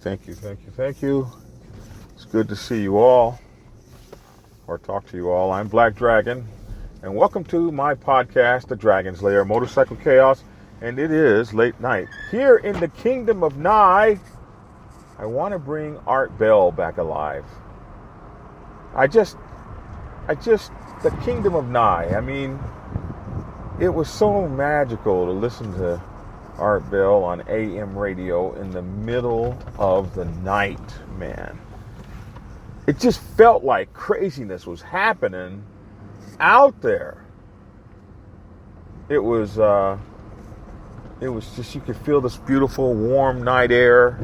Thank you. It's good to see you all, or talk to you all. I'm Black Dragon, and welcome to my podcast, The Dragon's Lair, Motorcycle Chaos, and it is late night. Here in the kingdom of Nye, I want to bring Art Bell back alive. The kingdom of Nye, I mean, it was so magical to listen to Art Bell on AM radio in the middle of the night, man. It just felt like craziness was happening out there. It was just, you could feel this beautiful, warm night air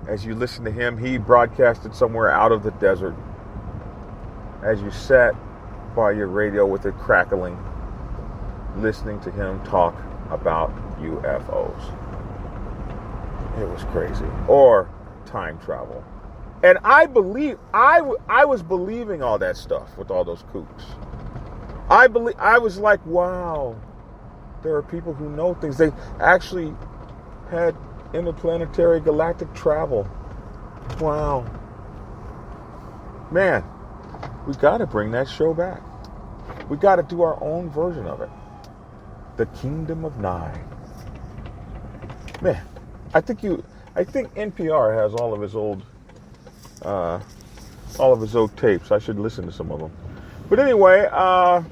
as you listen to him. He broadcasted somewhere out of the desert as you sat by your radio with it crackling, listening to him talk about UFOs. It was crazy. Or time travel. And I was believing all that stuff with all those kooks. I was like, wow, there are people who know things. They actually had interplanetary galactic travel. Wow. Man, we got to bring that show back. We got to do our own version of it. The Kingdom of Nye. Man, I think NPR has all of his old tapes. I should listen to some of them. But anyway, I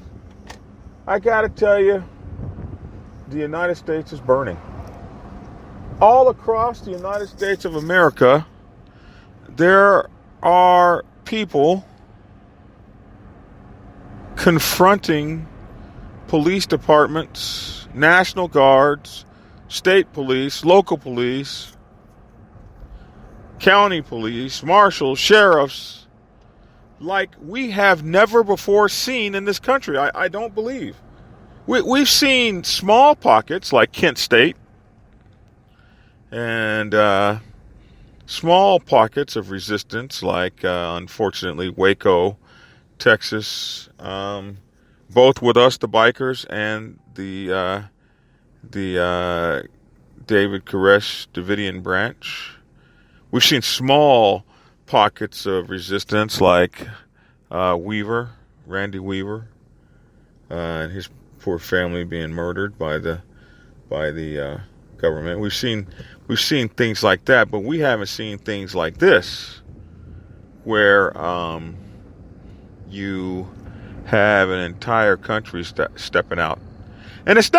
gotta tell you, the United States is burning. All across the United States of America, there are people confronting police departments, National Guards, state police, local police, county police, marshals, sheriffs, like we have never before seen in this country. I don't believe. We've seen small pockets like Kent State and small pockets of resistance like, unfortunately, Waco, Texas, both with us, the bikers, and the David Koresh Davidian branch. We've seen small pockets of resistance like Randy Weaver, and his poor family being murdered by the government. We've seen things like that, but we haven't seen things like this, where you have an entire country stepping out, and it's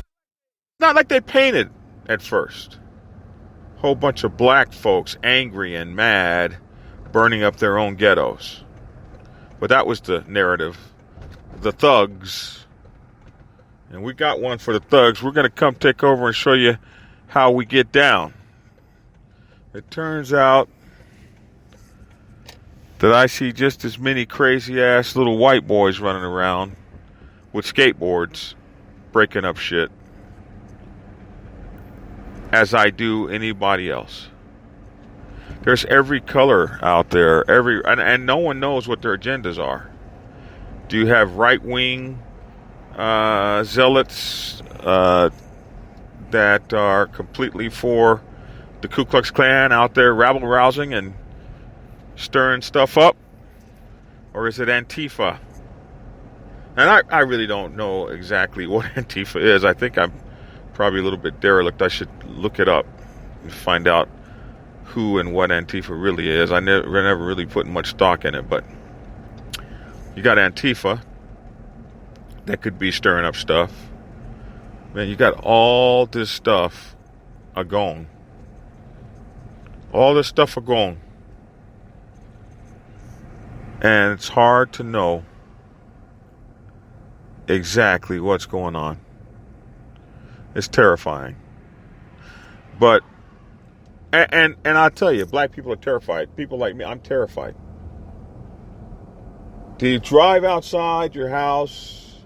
not like they painted at first. Whole bunch of black folks angry and mad, burning up their own ghettos. But that was the narrative. The thugs. And we got one for the thugs. We're going to come take over and show you how we get down. It turns out that I see just as many crazy-ass little white boys running around with skateboards, breaking up shit, as I do anybody else. There's every color out there, and no one knows what their agendas are. Do you have right-wing zealots that are completely for the Ku Klux Klan out there rabble-rousing and stirring stuff up? Or is it Antifa? And I really don't know exactly what Antifa is. I think I'm probably a little bit derelict. I should look it up and find out who and what Antifa really is. I never really put much stock in it, but you got Antifa that could be stirring up stuff. Man, you got all this stuff a-going. All this stuff a-going. And it's hard to know exactly what's going on. It's terrifying. But, and I'll tell you, black people are terrified. People like me, I'm terrified. Do you drive outside your house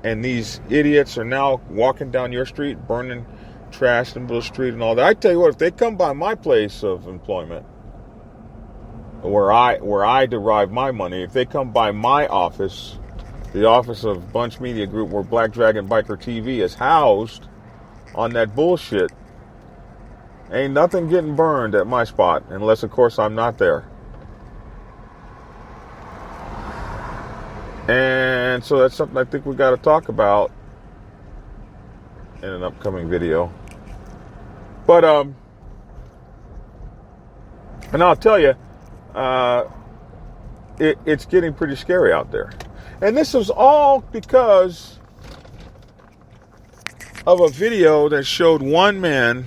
and these idiots are now walking down your street, burning trash in the middle of the street and all that? I tell you what, if they come by my place of employment, where I derive my money, if they come by my office, the office of Bunch Media Group, where Black Dragon Biker TV is housed on that bullshit, Ain't nothing getting burned at my spot, unless, of course, I'm not there. And so that's something I think we got to talk about in an upcoming video. But, and I'll tell you, it's getting pretty scary out there. And this was all because of a video that showed one man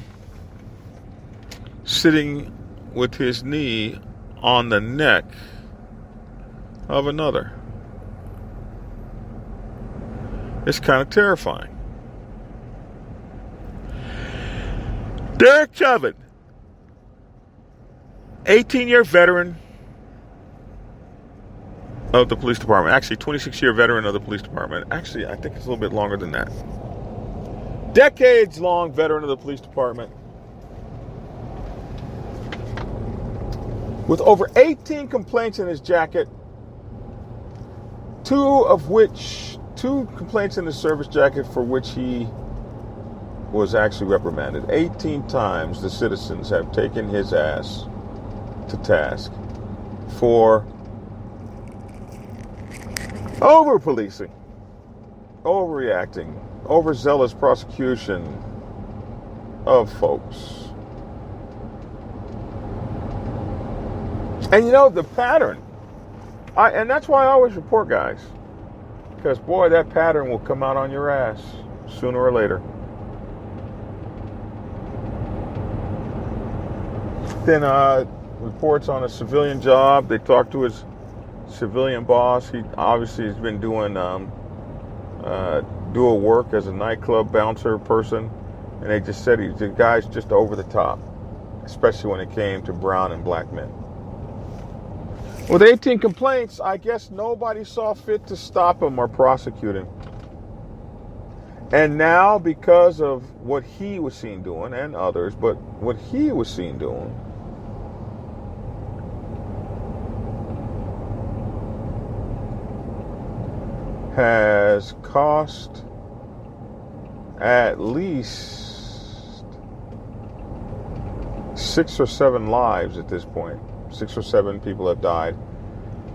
sitting with his knee on the neck of another. It's kind of terrifying. Derek Chauvin, 18-year veteran of the police department. Actually, 26-year veteran of the police department. Actually, I think it's a little bit longer than that. Decades-long veteran of the police department. With over 18 complaints in his jacket, two complaints in his service jacket for which he was actually reprimanded. 18 times the citizens have taken his ass to task for over-policing, overreacting, overzealous prosecution of folks. And you know, the pattern, and that's why I always report guys, because boy, that pattern will come out on your ass sooner or later. Then reports on a civilian job. They talk to his civilian boss. He obviously has been doing dual work as a nightclub bouncer person, and they just said the guy's just over the top, especially when it came to brown and black men. With 18 complaints, I guess nobody saw fit to stop him or prosecute him. And now, because of what he was seen doing, and others, but what he was seen doing, has cost at least 6 or 7 lives at this point. 6 or 7 people have died,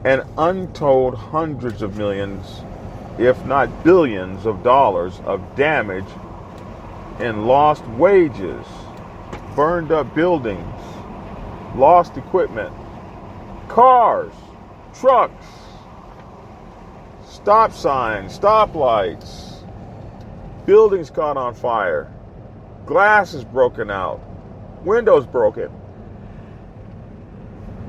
and untold hundreds of millions, if not billions of dollars of damage in lost wages, burned up buildings, lost equipment, cars, trucks, stop signs, stoplights, buildings caught on fire, glasses broken out, windows broken,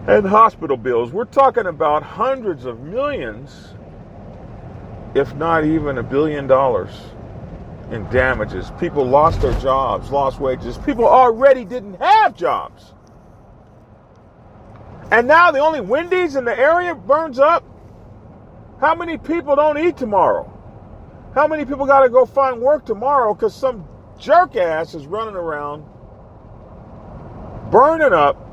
and hospital bills. We're talking about hundreds of millions, if not even $1 billion in damages. People lost their jobs, lost wages. People already didn't have jobs. And now the only Wendy's in the area burns up. How many people don't eat tomorrow? How many people got to go find work tomorrow because some jerk ass is running around burning up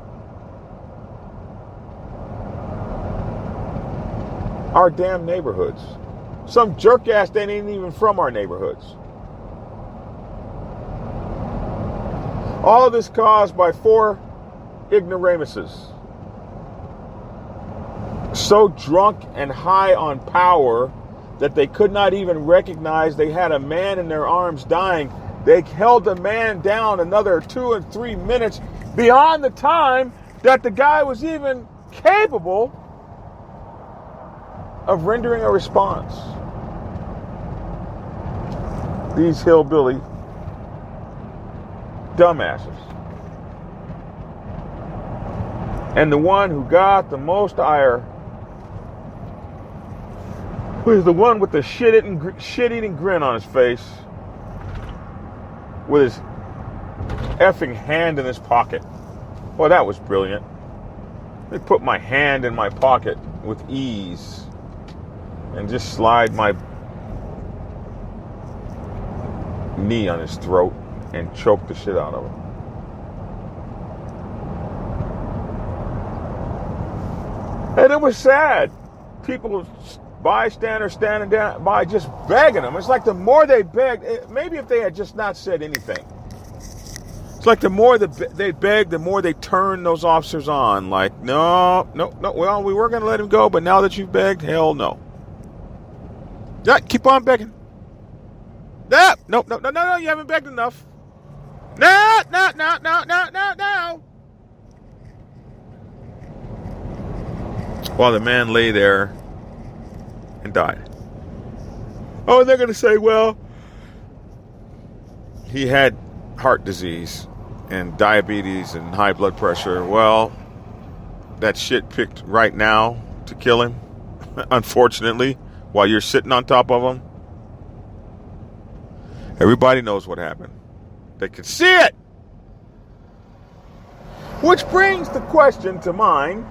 our damn neighborhoods? Some jerk ass that ain't even from our neighborhoods. All of this caused by 4 ignoramuses, so drunk and high on power that they could not even recognize they had a man in their arms dying. They held the man down another 2 and 3 minutes beyond the time that the guy was even capable of rendering a response. These hillbilly dumbasses. And the one who got the most ire was the one with the shit-eating grin on his face, with his effing hand in his pocket. Well, that was brilliant. They put my hand in my pocket with ease and just slide my knee on his throat and choke the shit out of him. And it was sad. People, bystanders standing down by just begging them. It's like the more they begged, maybe if they had just not said anything. It's like the more they beg, the more they turn those officers on. Like, no. Well, we were going to let him go, but now that you've begged, hell no. Yeah, keep on begging. No, you haven't begged enough. No. While the man lay there and died. Oh, and they're going to say, well, he had heart disease and diabetes and high blood pressure. Well, that shit picked right now to kill him, unfortunately, while you're sitting on top of him. Everybody knows what happened. They can see it. Which brings the question to mind,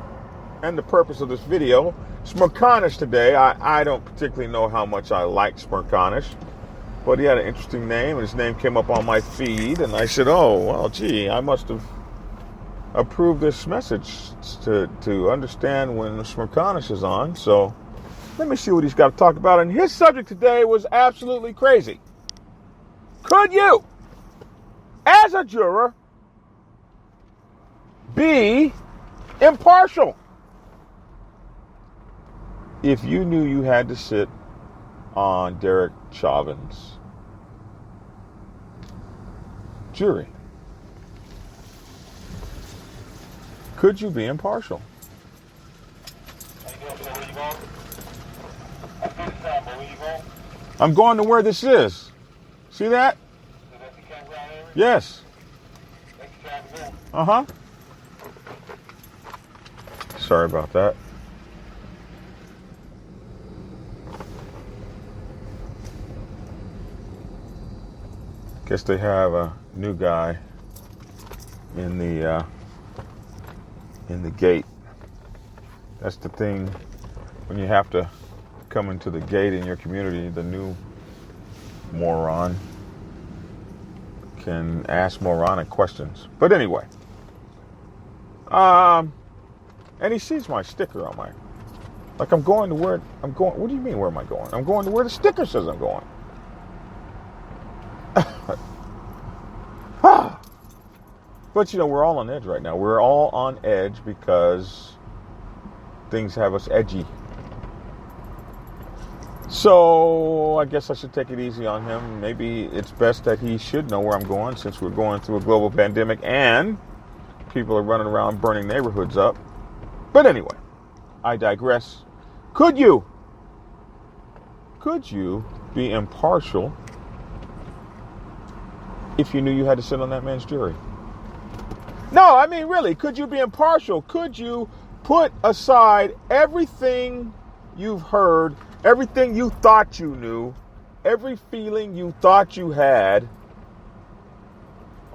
and the purpose of this video. Smirconish today. I don't particularly know how much I like Smirconish, but he had an interesting name, and his name came up on my feed, and I said, oh, well, gee, I must have approved this message to understand when Smirconish is on. So let me see what he's got to talk about. And his subject today was absolutely crazy. Could you, as a juror, be impartial if you knew you had to sit on Derek Chauvin's jury? Could you be impartial? I'm going to where this is. See that? Yes. Uh-huh. Sorry about that. Guess they have a new guy in the gate. That's the thing when you have to come into the gate in your community. The new moron can ask moronic questions. But anyway, and he sees my sticker on my, like, I'm going to where I'm going. What do you mean, where am I going? I'm going to where the sticker says I'm going. But, you know, we're all on edge right now. We're all on edge because things have us edgy. So I guess I should take it easy on him. Maybe it's best that he should know where I'm going, since we're going through a global pandemic and people are running around burning neighborhoods up. But anyway, I digress. Could you be impartial if you knew you had to sit on that man's jury? No, I mean, really, could you be impartial? Could you put aside everything you've heard, everything you thought you knew, every feeling you thought you had,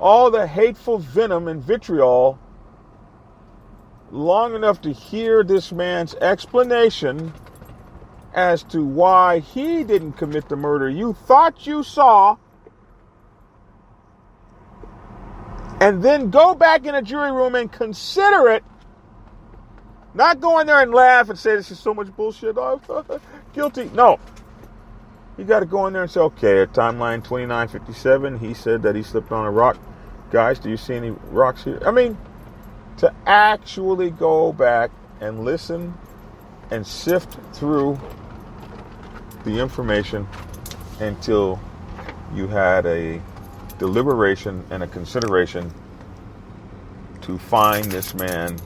all the hateful venom and vitriol, long enough to hear this man's explanation as to why he didn't commit the murder you thought you saw, and then go back in a jury room and consider it, not go in there and laugh and say this is so much bullshit, oh, guilty. No. You got to go in there and say, okay, at timeline 2957, he said that he slipped on a rock. Guys, do you see any rocks here? I mean, to actually go back and listen and sift through the information until you had a deliberation and a consideration to find this man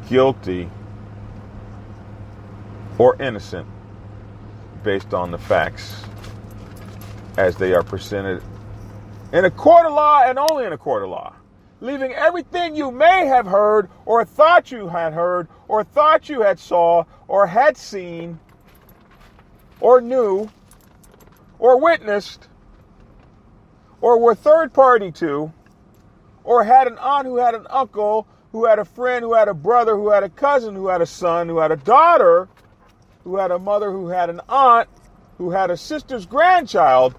guilty or innocent based on the facts as they are presented in a court of law, and only in a court of law, leaving everything you may have heard or thought you had heard or thought you had saw or had seen or knew or witnessed or were third party to, or had an aunt who had an uncle, who had a friend, who had a brother, who had a cousin, who had a son, who had a daughter, who had a mother, who had an aunt, who had a sister's grandchild,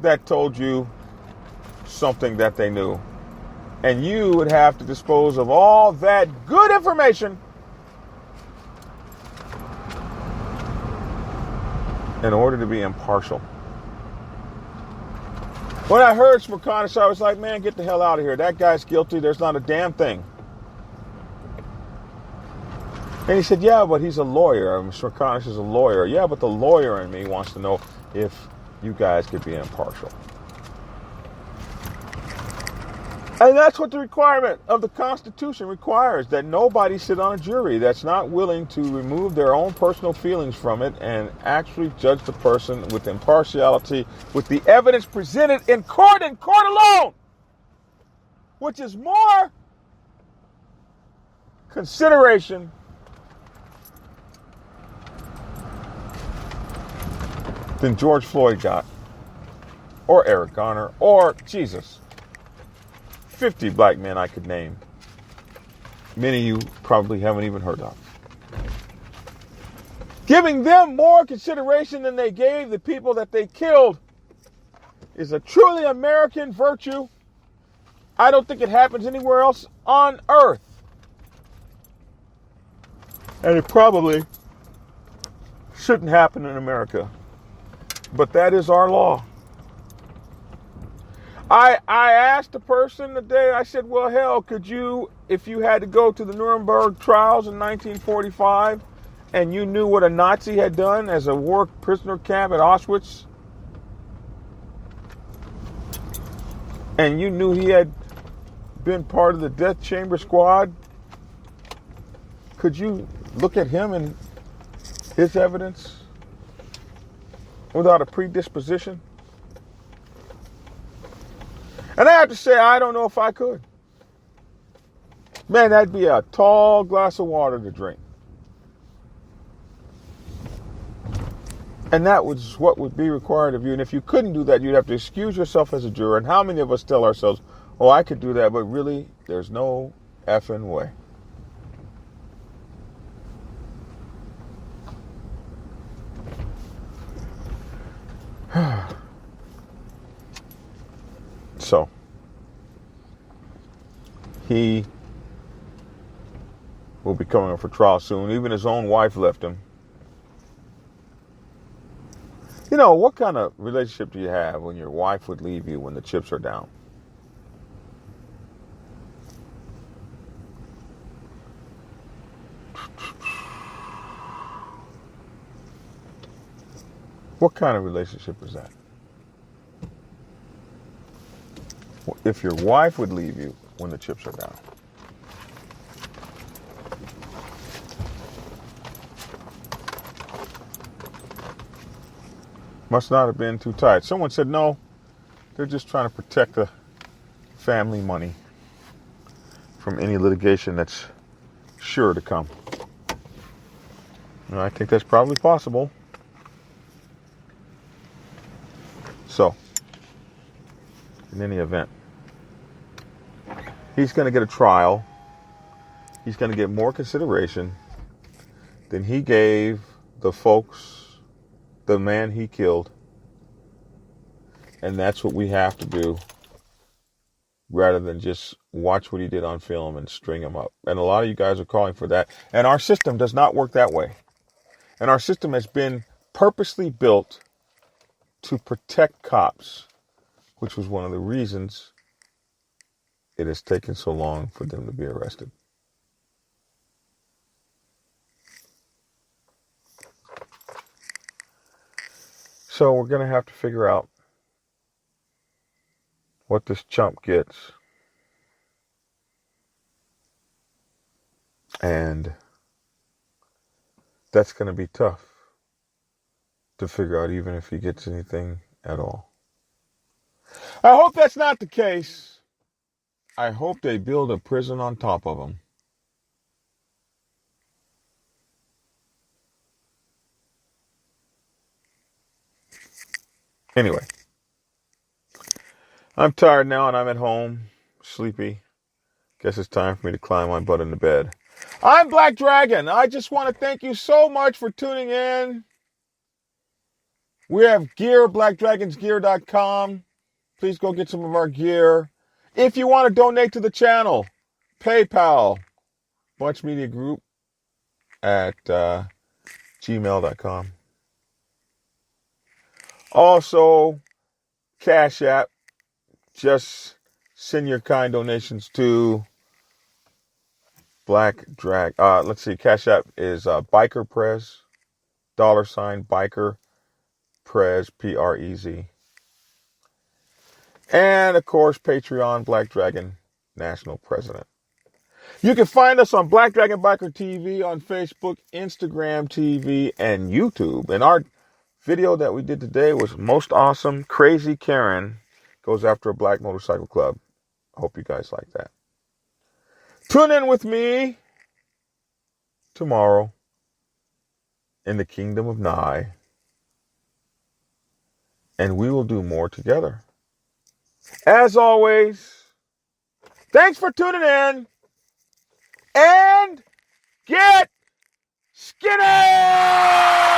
that told you something that they knew. And you would have to dispose of all that good information in order to be impartial. When I heard Smirkanish, I was like, man, get the hell out of here. That guy's guilty. There's not a damn thing. And he said, yeah, but he's a lawyer. Smirkanish is a lawyer. Yeah, but the lawyer in me wants to know if you guys could be impartial. And that's what the requirement of the Constitution requires, that nobody sit on a jury that's not willing to remove their own personal feelings from it and actually judge the person with impartiality, with the evidence presented in court alone, which is more consideration than George Floyd got, or Eric Garner, or Jesus. 50 black men I could name. Many of you probably haven't even heard of. Giving them more consideration than they gave the people that they killed is a truly American virtue. I don't think it happens anywhere else on earth. And it probably shouldn't happen in America. But that is our law. I asked the person today, I said, well, hell, could you, if you had to go to the Nuremberg trials in 1945 and you knew what a Nazi had done as a war prisoner camp at Auschwitz, and you knew he had been part of the death chamber squad, could you look at him and his evidence without a predisposition? And I have to say, I don't know if I could. Man, that'd be a tall glass of water to drink. And that was what would be required of you. And if you couldn't do that, you'd have to excuse yourself as a juror. And how many of us tell ourselves, oh, I could do that, but really, there's no effing way. So, he will be coming up for trial soon. Even his own wife left him. You know, what kind of relationship do you have when your wife would leave you when the chips are down? What kind of relationship is that? If your wife would leave you when the chips are down. Must not have been too tight. Someone said, no, they're just trying to protect the family money from any litigation that's sure to come. And I think that's probably possible. So, in any event, he's going to get a trial. He's going to get more consideration than he gave the folks, the man he killed. And that's what we have to do, rather than just watch what he did on film and string him up. And a lot of you guys are calling for that. And our system does not work that way. And our system has been purposely built to protect cops, which was one of the reasons it has taken so long for them to be arrested. So we're going to have to figure out what this chump gets. And that's going to be tough to figure out, even if he gets anything at all. I hope that's not the case. I hope they build a prison on top of him. Anyway, I'm tired now and I'm at home, sleepy. Guess it's time for me to climb my butt into bed. I'm Black Dragon. I just want to thank you so much for tuning in. We have gear, blackdragonsgear.com. Please go get some of our gear. If you want to donate to the channel, PayPal, Bunch Media Group at gmail.com. Also, Cash App, just send your kind donations to Black Drag. Let's see. Cash App is Biker Prez, $Biker Prez, Prez. And of course, Patreon, Black Dragon National President. You can find us on Black Dragon Biker TV on Facebook, Instagram TV, and YouTube. And our video that we did today was most awesome. Crazy Karen goes after a black motorcycle club. I hope you guys like that. Tune in with me tomorrow in the kingdom of Nye, and we will do more together. As always, thanks for tuning in, and get skinny!